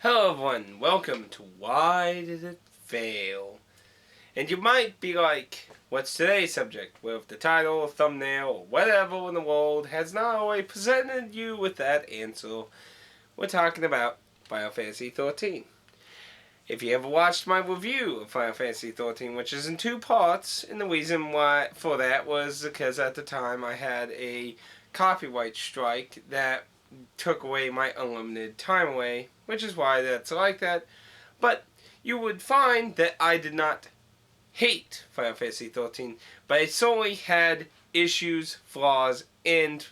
Hello everyone, welcome to Why Did It Fail? And you might be like, what's today's subject? Well, if the title, thumbnail, or whatever in the world has not already presented you with that answer, we're talking about Final Fantasy XIII. If you ever watched my review of Final Fantasy XIII, which is in two parts, and the reason why for that was because at the time I had a copyright strike that took away my unlimited time away, which is why that's like that. But you would find that I did not hate Final Fantasy XIII, but I certainly had issues, flaws, and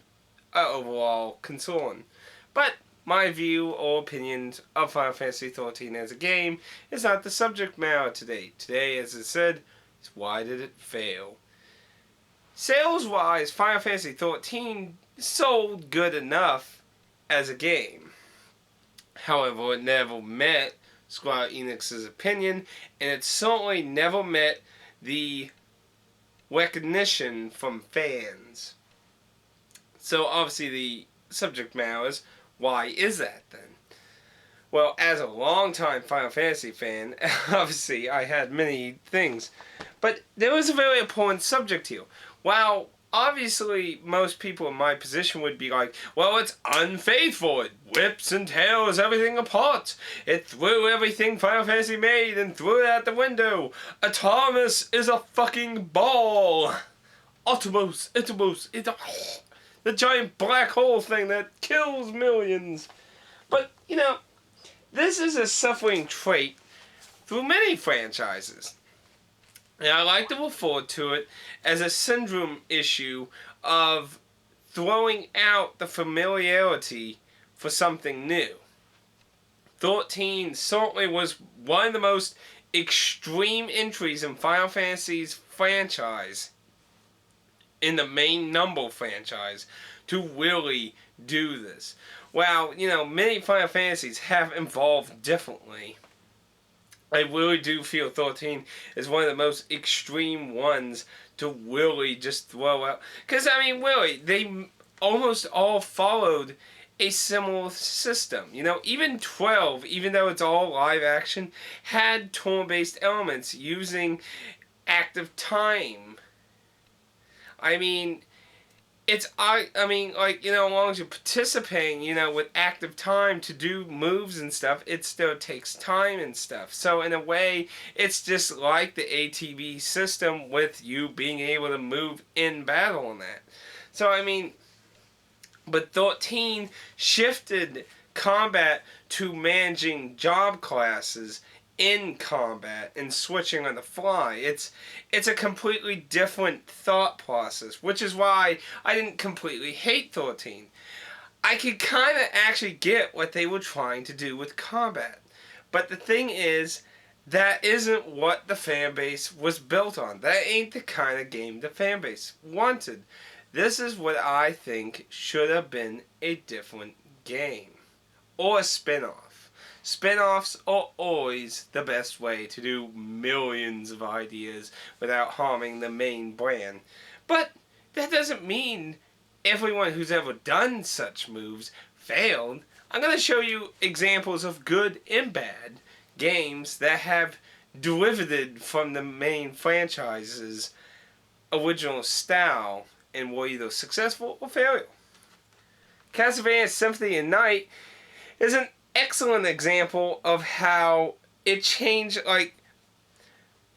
overall concern. But my view or opinions of Final Fantasy XIII as a game is not the subject matter today. Today, as I said, is why did it fail? Sales-wise, Final Fantasy XIII sold good enough as a game. However, it never met Square Enix's opinion, and it certainly never met the recognition from fans. So obviously the subject matter is, why is that then? Well, as a longtime Final Fantasy fan, obviously I had many things. But there was a very important subject here. While obviously most people in my position would be like, well, it's unfaithful. It whips and tears everything apart. It threw everything Final Fantasy made and threw it out the window. Atomus is a fucking ball. Atomos, it's the giant black hole thing that kills millions. But, this is a suffering trait through many franchises. And I like to refer to it as a syndrome issue of throwing out the familiarity for something new. 13 certainly was one of the most extreme entries in Final Fantasy's franchise, in the main number franchise, to really do this. While, many Final Fantasies have evolved differently, I really do feel 13 is one of the most extreme ones to really just throw out. Because, really, they almost all followed a similar system. Even 12, even though it's all live action, had turn-based elements using active time. As long as you're participating, with active time to do moves and stuff, it still takes time and stuff. So in a way, it's just like the ATB system with you being able to move in battle and that. So, but 13 shifted combat to managing job classes in combat and switching on the fly. It's a completely different thought process, which is why I didn't completely hate 13. I could kind of actually get what they were trying to do with combat. But the thing is, that isn't what the fan base was built on. That ain't the kind of game the fan base wanted. This is what I think should have been a different game. Or a spin-off. Spin-offs are always the best way to do millions of ideas without harming the main brand. But that doesn't mean everyone who's ever done such moves failed. I'm going to show you examples of good and bad games that have derivated from the main franchise's original style and were either successful or failure. Castlevania Symphony of the Night is an excellent example of how it changed.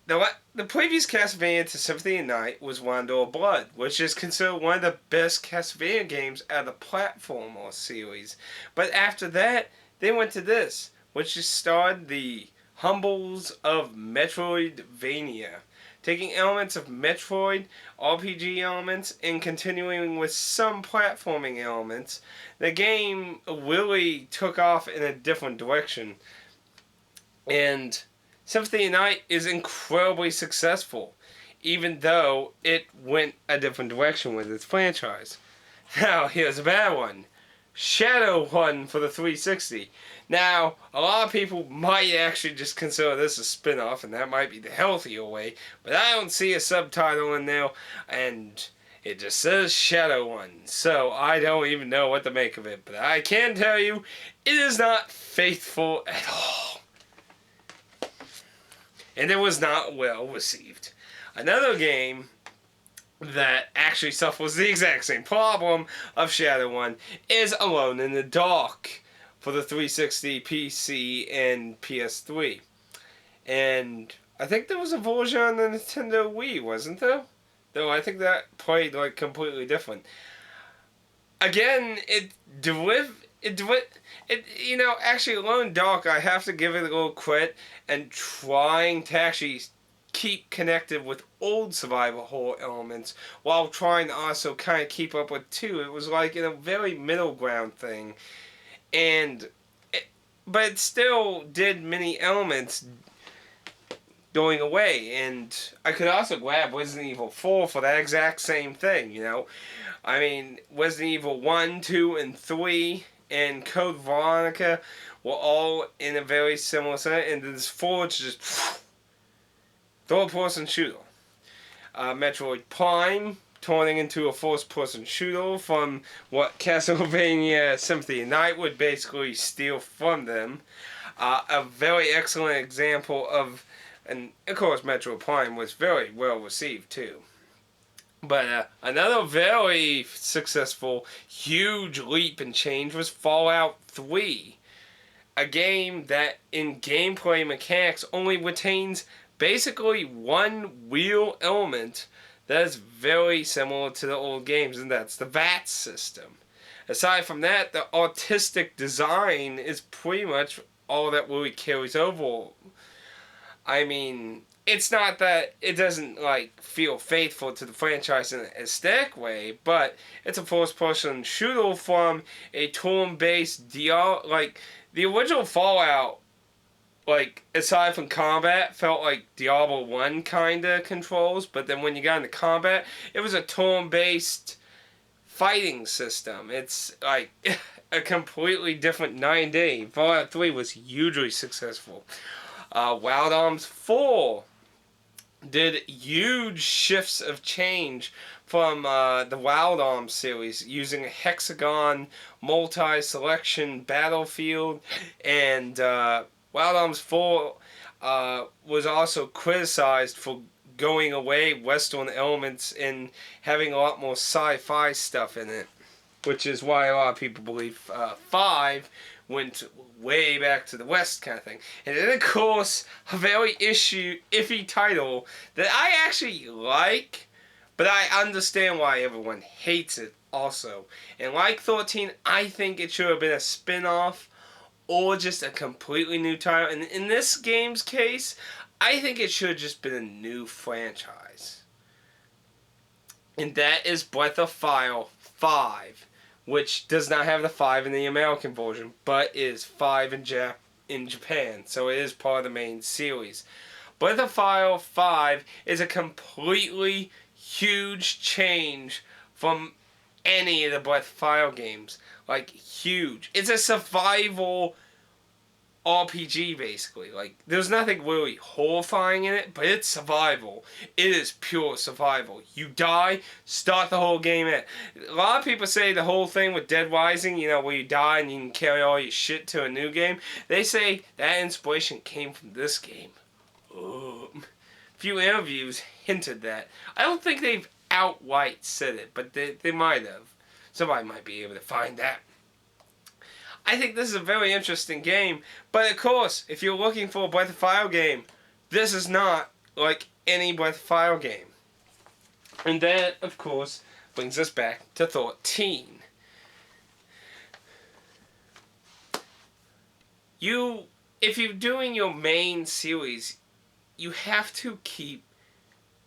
The previous Castlevania to Symphony of the Night was Wonder of Blood, which is considered one of the best Castlevania games out of the platformer series. But after that, they went to this, which starred the humbles of Metroidvania, taking elements of Metroid, RPG elements, and continuing with some platforming elements. The game really took off in a different direction. And Symphony of the Night is incredibly successful, even though it went a different direction with its franchise. Now, here's a bad one. Shadow One for the 360. Now, a lot of people might actually just consider this a spin-off, and that might be the healthier way, but I don't see a subtitle in there, and it just says Shadow One, so I don't even know what to make of it. But I can tell you, it is not faithful at all. And it was not well received. Another game that actually suffers the exact same problem of Shadow 1 is Alone in the Dark for the 360, PC, and PS3. And I think there was a version on the Nintendo Wii, wasn't there? Though I think that played like completely different. Again, actually Alone in the Dark, I have to give it a little credit and trying to actually keep connected with old survival horror elements while trying to also kind of keep up with 2. It was like in a very middle ground thing. But it still did many elements going away. And I could also grab Resident Evil 4 for that exact same thing, you know. I mean, Resident Evil 1, 2, and 3 and Code Veronica were all in a very similar set. And this 4 is just third-person shooter. Metroid Prime turning into a first-person shooter from what Castlevania Symphony of the Night would basically steal from them. A very excellent example of, and of course Metroid Prime was very well received too. But another very successful, huge leap and change was Fallout 3. A game that in gameplay mechanics only retains basically one real element that is very similar to the old games, and that's the VAT system. Aside from that, the artistic design is pretty much all that really carries over. I mean, it's not that it doesn't like feel faithful to the franchise in an aesthetic way, but it's a first-person shooter from a turn-based like the original Fallout. Like, aside from combat, felt like Diablo 1 kinda controls, but then when you got into combat, it was a turn-based fighting system. It's like a completely different 9-day. Fallout 3 was hugely successful. Wild Arms 4 did huge shifts of change from the Wild Arms series, using a hexagon multi-selection battlefield, and Wild Arms 4 was also criticized for going away Western elements and having a lot more sci-fi stuff in it, which is why a lot of people believe 5 went way back to the West kind of thing. And then, of course, a very iffy title that I actually like, but I understand why everyone hates it also. And like 13, I think it should have been a spin-off or just a completely new title. And in this game's case, I think it should have just been a new franchise. And that is Breath of Fire 5, which does not have the 5 in the American version, but is 5 in Japan, so it is part of the main series. Breath of Fire 5 is a completely huge change from any of the Breath of Fire games. Like, huge. It's a survival RPG, basically. Like, there's nothing really horrifying in it, but it's survival. It is pure survival. You die, start the whole game in. A lot of people say the whole thing with Dead Rising, you know, where you die and you can carry all your shit to a new game, they say that inspiration came from this game. A few interviews hinted that. I don't think they've outright said it, but they might have. Somebody might be able to find that. I think this is a very interesting game, but of course, if you're looking for a Breath of Fire game, this is not like any Breath of Fire game. And that, of course, brings us back to 13. If you're doing your main series, you have to keep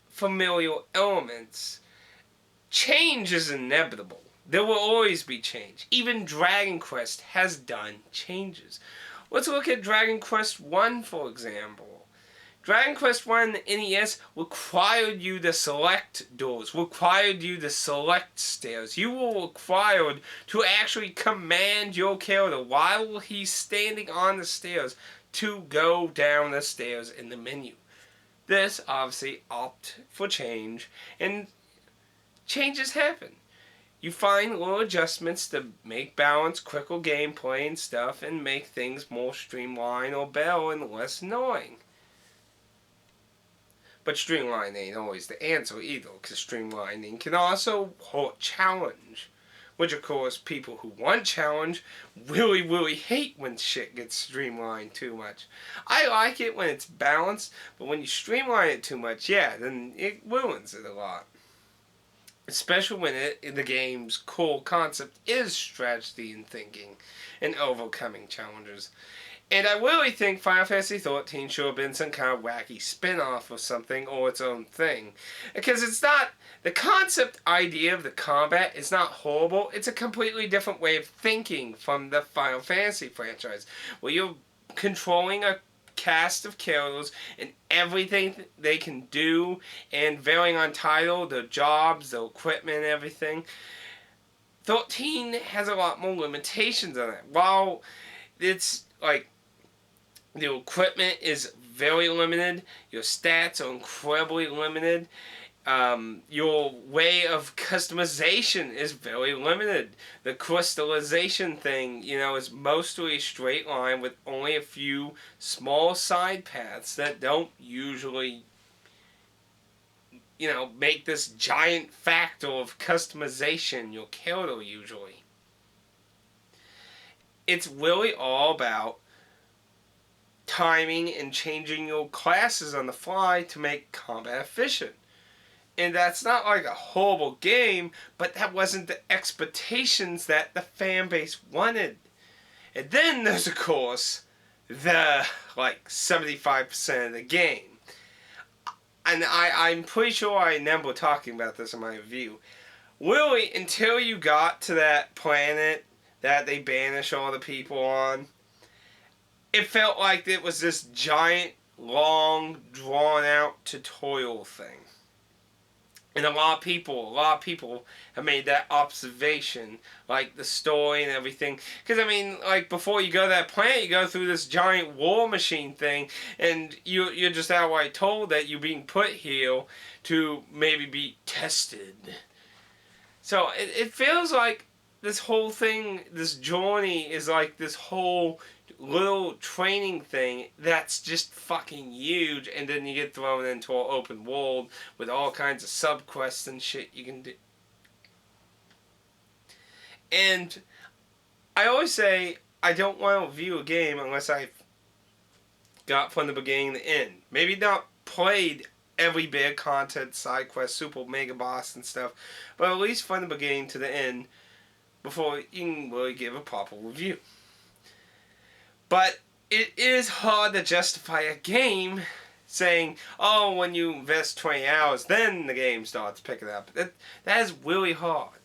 familiar elements. Change is inevitable. There will always be change. Even Dragon Quest has done changes. Let's look at Dragon Quest I, for example. Dragon Quest I NES required you to select doors, required you to select stairs. You were required to actually command your character while he's standing on the stairs to go down the stairs in the menu. This obviously opted for change, and changes happen. You find little adjustments to make balance, quicker gameplay and stuff, and make things more streamlined or better and less annoying. But streamlining ain't always the answer either, because streamlining can also hurt challenge. Which, of course, people who want challenge really hate when shit gets streamlined too much. I like it when it's balanced, but when you streamline it too much, yeah, then it ruins it a lot. Especially when the game's core concept is strategy and thinking and overcoming challenges. And I really think Final Fantasy XIII should have been some kind of wacky spin-off or something, or its own thing. Because it's not, the concept idea of the combat is not horrible, it's a completely different way of thinking from the Final Fantasy franchise, where you're controlling a cast of characters and everything they can do, and varying on title, their jobs, their equipment, and everything. 13 has a lot more limitations on it. While it's like, the equipment is very limited, your stats are incredibly limited, your way of customization is very limited. The crystallization thing, is mostly a straight line with only a few small side paths that don't usually, make this giant factor of customization your character usually. It's really all about timing and changing your classes on the fly to make combat efficient. And that's not like a horrible game, but that wasn't the expectations that the fan base wanted. And then there's, of course, the 75% of the game. And I'm pretty sure I remember talking about this in my review. Really, until you got to that planet that they banish all the people on, it felt like it was this giant, long, drawn-out tutorial thing. And a lot of people have made that observation, like the story and everything. Because, before you go to that planet, you go through this giant war machine thing, and you're just outright told that you're being put here to maybe be tested. So, it feels like this whole thing, this journey is like this whole little training thing that's just fucking huge, and then you get thrown into an open world with all kinds of sub-quests and shit you can do. And I always say I don't want to review a game unless I've got from the beginning to the end. Maybe not played every bit of content, side quest, super mega boss and stuff, but at least from the beginning to the end before you can really give a proper review. But it is hard to justify a game saying, oh, when you invest 20 hours, then the game starts picking up. That is really hard.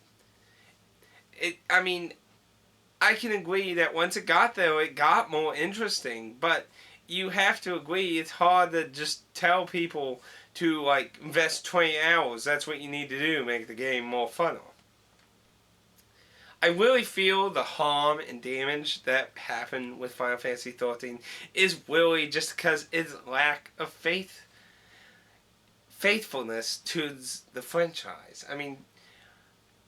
I can agree that once it got there, it got more interesting. But you have to agree it's hard to just tell people to, invest 20 hours. That's what you need to do to make the game more fun. I really feel the harm and damage that happened with Final Fantasy XIII is really just because its lack of faithfulness to the franchise.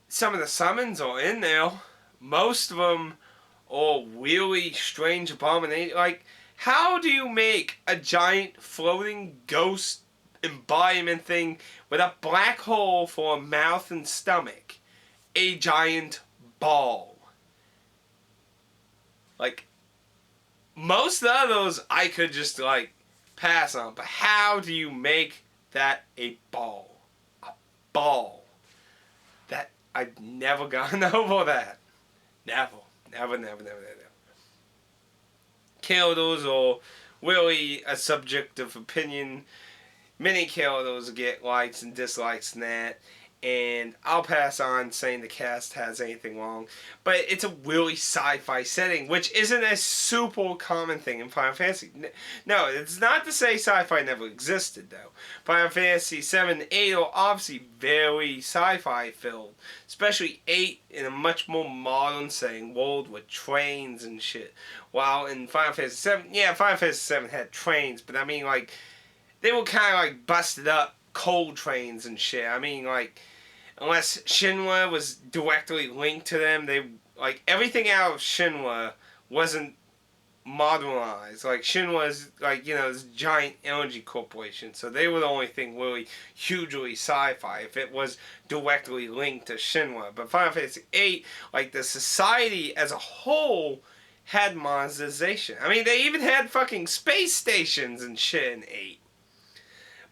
Some of the summons are in there. Most of them are really strange abominations. How do you make a giant floating ghost embodiment thing with a black hole for a mouth and stomach a giant ball? Most of those I could just pass on, but how do you make that a ball? A ball. That I've never gotten over that. Never. Characters are really a subject of opinion. Many characters get likes and dislikes in that. And I'll pass on saying the cast has anything wrong. But it's a really sci-fi setting, which isn't a super common thing in Final Fantasy. No, it's not to say sci-fi never existed, though. Final Fantasy VII and VIII are obviously very sci-fi filled. Especially 8 in a much more modern setting, world with trains and shit. While in Final Fantasy VII, Final Fantasy VII had trains, but they were kind of busted up coal trains and shit. unless Shinra was directly linked to them, they like everything out of Shinra wasn't modernized. Like Shinra's like, you know, this giant energy corporation, so they were the only thing really hugely sci-fi if it was directly linked to Shinra. But Final Fantasy VIII, like the society as a whole had monetization. I mean, they even had fucking space stations and shit in 8.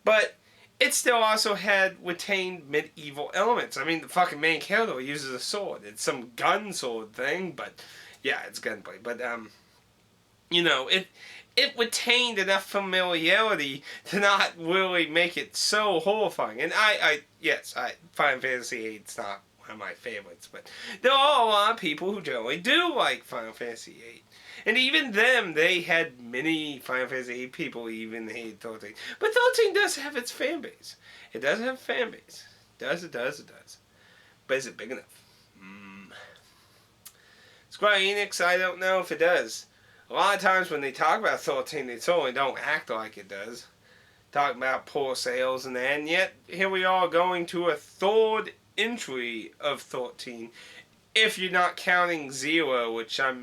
But it still also had retained medieval elements. I mean, the fucking main character uses a sword. It's some gun sword thing, but yeah, it's gunplay. But you know, it retained enough familiarity to not really make it so horrifying. And Final Fantasy VIII is not one of my favorites, but there are a lot of people who generally do like Final Fantasy VIII. And even them, they had many Final Fantasy VIII people even hate 13. But 13 does have its fan base. It does have a fan base. It does. But is it big enough? Square Enix, I don't know if it does. A lot of times when they talk about 13, they certainly don't act like it does. Talk about poor sales and that, and yet here we are going to a third entry of 13. If you're not counting Zero, which I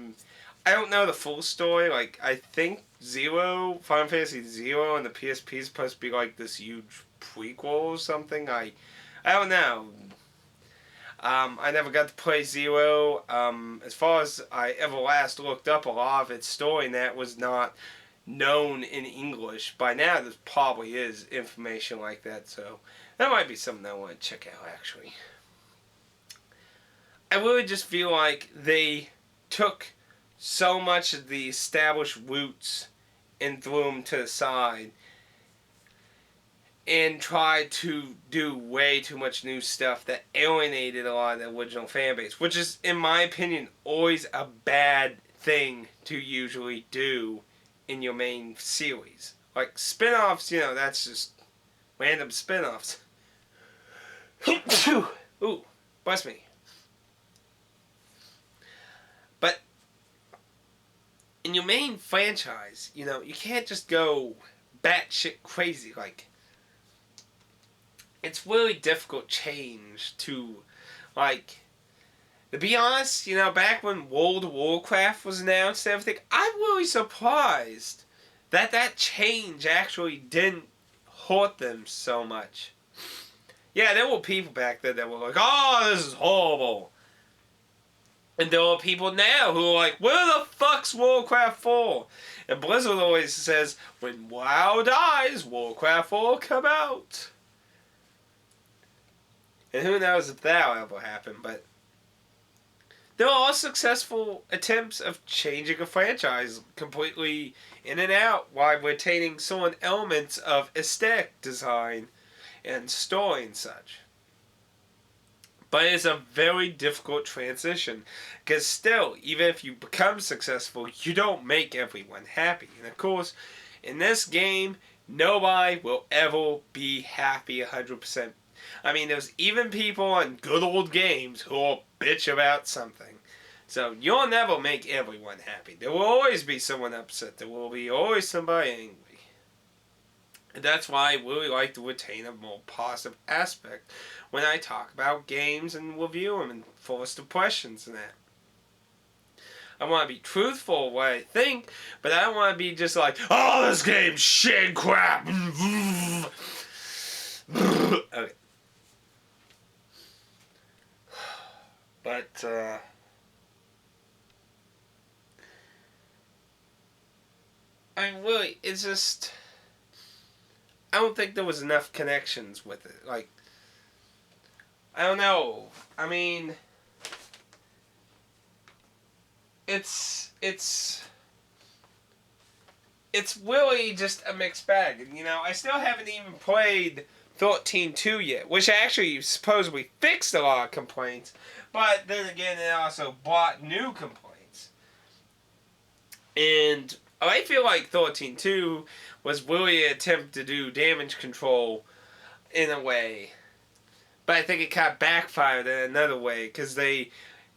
don't know the full story. Like, I think Final Fantasy Zero and the PSP is supposed to be like this huge prequel or something. I don't know. I never got to play Zero. As far as I ever last looked up, a lot of its story in that was not known in English. By now, there probably is information like that, so that might be something I want to check out, actually. I really just feel like they took so much of the established roots and threw them to the side and tried to do way too much new stuff that alienated a lot of the original fan base, which is, in my opinion, always a bad thing to usually do in your main series. Like, spin-offs, you know, that's just random spin-offs. Ooh, bless me. But in your main franchise, you know, you can't just go batshit crazy. Like, it's really difficult change to, like, to be honest, you know, back when World of Warcraft was announced and everything, I'm really surprised that that change actually didn't hurt them so much. Yeah, there were people back then that were like, oh, this is horrible. And there are people now who are like, where the fuck's Warcraft 4? And Blizzard always says, when WoW dies, Warcraft 4 will come out. And who knows if that'll ever happen, but there are successful attempts of changing a franchise completely in and out while retaining certain elements of aesthetic design and story and such. But it's a very difficult transition, because still, even if you become successful, you don't make everyone happy. And of course, in this game, nobody will ever be happy 100%. I mean, there's even people on good old games who will bitch about something. So you'll never make everyone happy. There will always be someone upset. There will be always somebody angry. And that's why I really like to retain a more positive aspect when I talk about games and review them and forced questions and that. I want to be truthful with what I think, but I don't want to be just like, oh, this game's shit crap. Okay. But, I mean, really, it's just, I don't think there was enough connections with it. Like, I don't know. I mean, it's really just a mixed bag. And, you know, I still haven't even played 13.2 yet, which actually supposedly fixed a lot of complaints. But then again, it also brought new complaints. And I feel like 13.2 was really an attempt to do damage control in a way. But I think it kind of backfired in another way, because they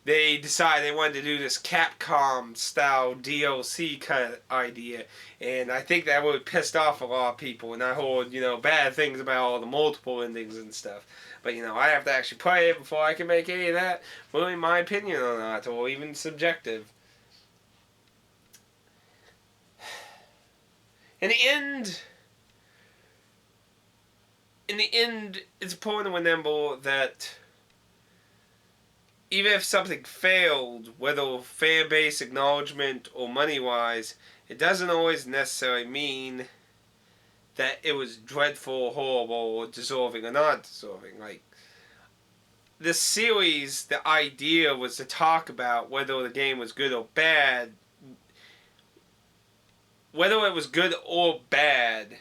they decided they wanted to do this Capcom style DLC kind of idea, and I think that would pissed off a lot of people, and I heard, bad things about all the multiple endings and stuff. But, I have to actually play it before I can make any of that really my opinion on that, or even subjective. In the end, it's important to remember that even if something failed, whether fan base, acknowledgement, or money wise, it doesn't always necessarily mean that it was dreadful, horrible, or deserving or not deserving. Like, this series, the idea was to talk about whether the game was good or bad. Whether it was good or bad,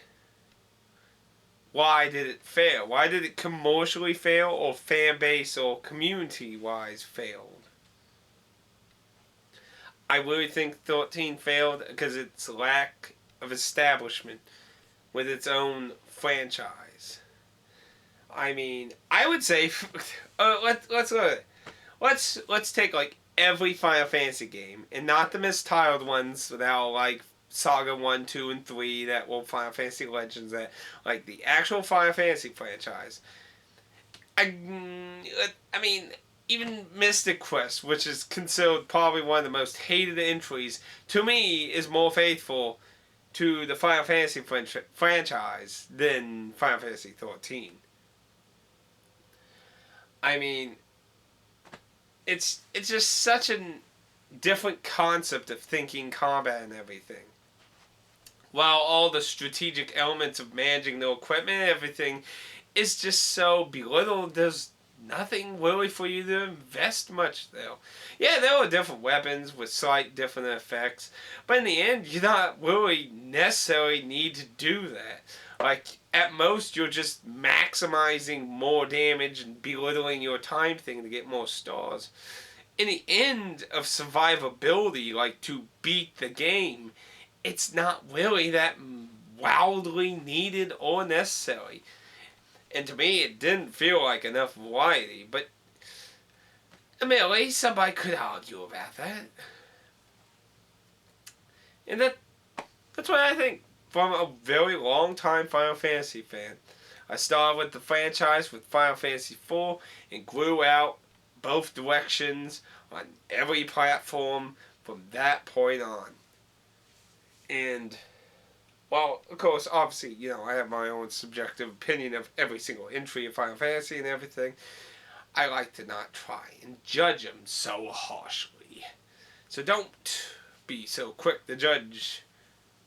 why did it fail? Why did it commercially fail, or fan base or community wise failed? I really think 13 failed because its lack of establishment with its own franchise. I mean, I would say let's take like every Final Fantasy game, and not the mistitled ones without like Saga 1, 2, and 3 that were Final Fantasy Legends, that like the actual Final Fantasy franchise. I mean, even Mystic Quest, which is considered probably one of the most hated entries, to me is more faithful to the Final Fantasy franchise than Final Fantasy 13. I mean, it's just such a different concept of thinking combat and everything. While all the strategic elements of managing the equipment and everything is just so belittled, there's nothing really for you to invest much there. Yeah, there are different weapons with slight different effects, but in the end, you don't really necessarily need to do that. Like, at most, you're just maximizing more damage and belittling your time thing to get more stars. In the end of survivability, like to beat the game, it's not really that wildly needed or necessary. And to me, it didn't feel like enough variety. But, I mean, at least somebody could argue about that. And that's what I think from a very long time Final Fantasy fan. I started with the franchise with Final Fantasy IV and grew out both directions on every platform from that point on. And, well, of course, obviously, I have my own subjective opinion of every single entry of Final Fantasy and everything. I like to not try and judge them so harshly. So don't be so quick to judge.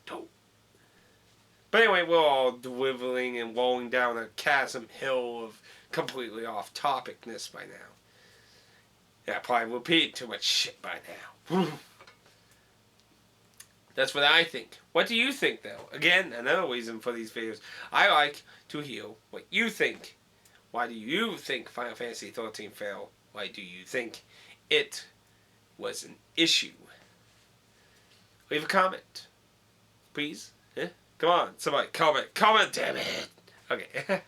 Don't. But anyway, we're all dwindling and rolling down a chasm hill of completely off-topicness by now. Yeah, I probably repeat too much shit by now. That's what I think. What do you think, though? Again, another reason for these videos. I like to hear what you think. Why do you think Final Fantasy XIII failed? Why do you think it was an issue? Leave a comment. Please. Yeah? Come on, somebody comment. Comment, damn it. Okay.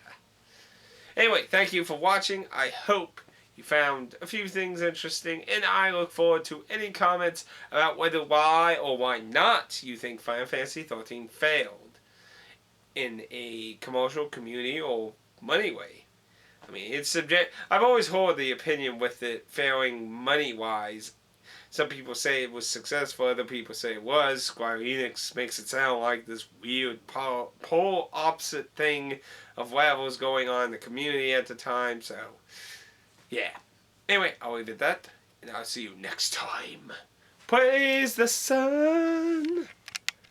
Anyway, thank you for watching. I hope you found a few things interesting, and I look forward to any comments about whether why or why not you think Final Fantasy XIII failed in a commercial, community, or money way. I mean, it's subject. I've always heard the opinion with it failing money-wise. Some people say it was successful, other people say it was. Square Enix makes it sound like this weird polar opposite thing of what was going on in the community at the time, so yeah. Anyway, I'll leave it at that, and I'll see you next time. Praise the sun!